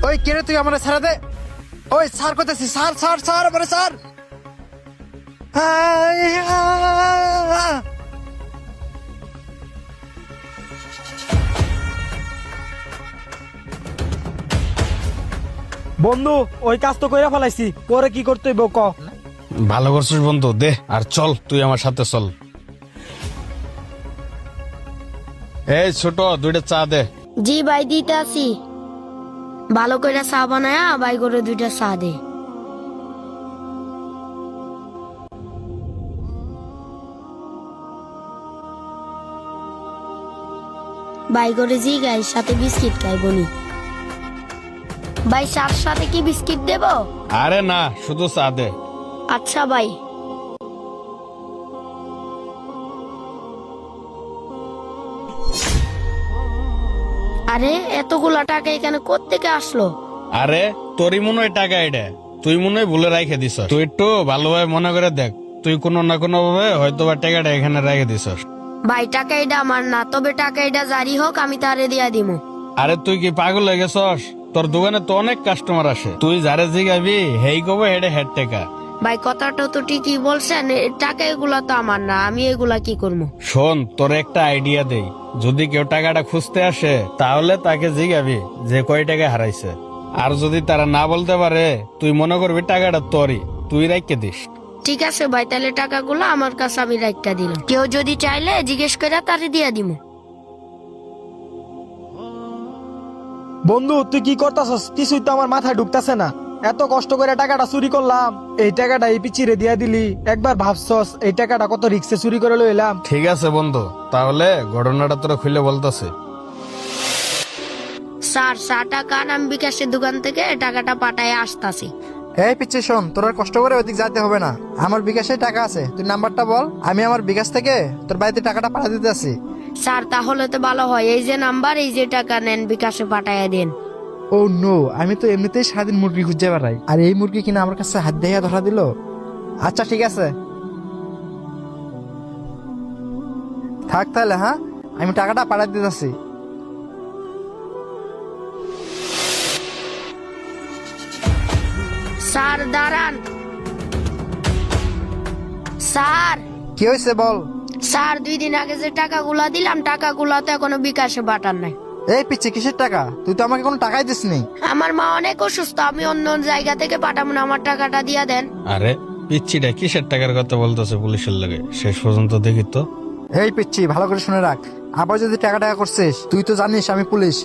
ওই কে রে তুই আমার ছাড়া দে। ওই স্যার কোথায় স্যার স্যার স্যার আমার স্যার। বন্ধু ওই কাজ তো কইরা ফেলাইছি, পরে কি করতে হইব ক। ভালো করছিস বন্ধু, দে আর চল তুই আমার সাথে চল। এই ছোট, দুইটা চা দে। জি ভাই দিতে আসি। ভালো করে চা বানায়া ভাই করে 2টা চা দে। ভাই করে জি গাই সাথে বিস্কিট খাই বনি। ভাই চার সাথে কি বিস্কিট দেব? আরে না, শুধু চা দে। আচ্ছা ভাই। আরে এতগুলা টাকা এখানে কোত্থেকে আসলো? আরে তোরই মনে হয় টাকা এটা, তুই মনে হয় ভুলে রাখে দিস। তুই একটু ভালোভাবে মনে করে দেখ, তুই কোনো না কোনো ভাবে হয়তো বা টাকাটা এখানে রেখে দিস। ভাই টাকা এটা আমার না, তবে টাকা এটা জারি হোক আমি তারে দিয়া দিমু। আরে তুই কি পাগল হয়ে গেছস? তোর দোকানে তো অনেক কাস্টমার আসে, তুই যারে জিগাবি হেই কবে হেডে হেড টাকা। ভাই কথাটা তো ঠিকই বলছেন, টাকা এগুলা তো আমার না, আমি এগুলা কি করবো? শোন, তোর একটা আইডিয়া দেই, যদি কেউ টাকাটা খুঁজতে আসে তাহলে তাকে জিগাবি যে কয় টাকা হারাইছে। আর যদি তারা না বলতে পারে, তুই মনে করবি টাকাটা তোরই, তুই রাখকে দিস। ঠিক আছে ভাই, তাহলে টাকাগুলো আমার কাছে আমি রাখতে দিলাম। কেউ যদি চাইলে জিজ্ঞেস করে তারে দিয়া দিমু। বন্ধু তুই কি করতাছস? কিছুই তো আমার মাথায় ঢুকতাছে না। এত কষ্ট করে টাকাটা চুরি করলাম, এই টাকাটা এই পিছিয়ে দিয়া দিলি। একবার ভাবছস এই টাকাটা কত রিক্সে চুরি করে লইলাম? ঠিক আছে বন্ধু, তাহলে ঘটনাটা তোরা খুলে বলতেছে। স্যার 100 টাকা আমি বিকাশের দোকান থেকে টাকাটা পাঠায় আসতাছি। এই পিচ্ছি শোন, তোর আর কষ্ট করে ওইদিক যেতে হবে না, আমার বিকাশে টাকা আছে। তুই নাম্বারটা বল, আমি আমার বিকাশ থেকে তোর বাড়িতে টাকাটা পাঠা দিতে আসি। স্যার তাহলে তো ভালো হয়, এই যে নাম্বার, এই যে টাকা নেন বিকাশে পাঠায় দেন। ও নো, আমি তো এমনিতেই সারাদিন মুরগি খুঁজে বেড়াই, আর এই মুরগি কিনা আমার কাছে হাত দিয়ে ধরা দিল। আচ্ছা ঠিক আছে, থাক তাহলে। হ্যাঁ, আমি টাকাটা পাঠা দিতেছি। স্যার দাঁড়ান। স্যার। কি হয়েছে বল। স্যার 2 দিন আগে যে টাকাগুলা দিলাম, টাকাগুলা তো এখনো বিকাশে পাঠান নাই। এই পিচ্ছি কিসের টাকা? তুই তো আমাকে কোনো টাকাই দিসনি। আমার মা অনেক অসুস্থ, আমি অন্য জায়গা থেকে পাঠাবো না, আমার টাকাটা দিয়া দেন। আরে পিচ্ছিটা কিসের টাকার কথা বলতেছে পুলিশের লাগে? শেষ পর্যন্ত দেখি তো। এই পিচ্ছি ভালো করে শুনে রাখ, আবার যদি টাকা টাকা করছিস, তুই তো জানিস আমি পুলিশ,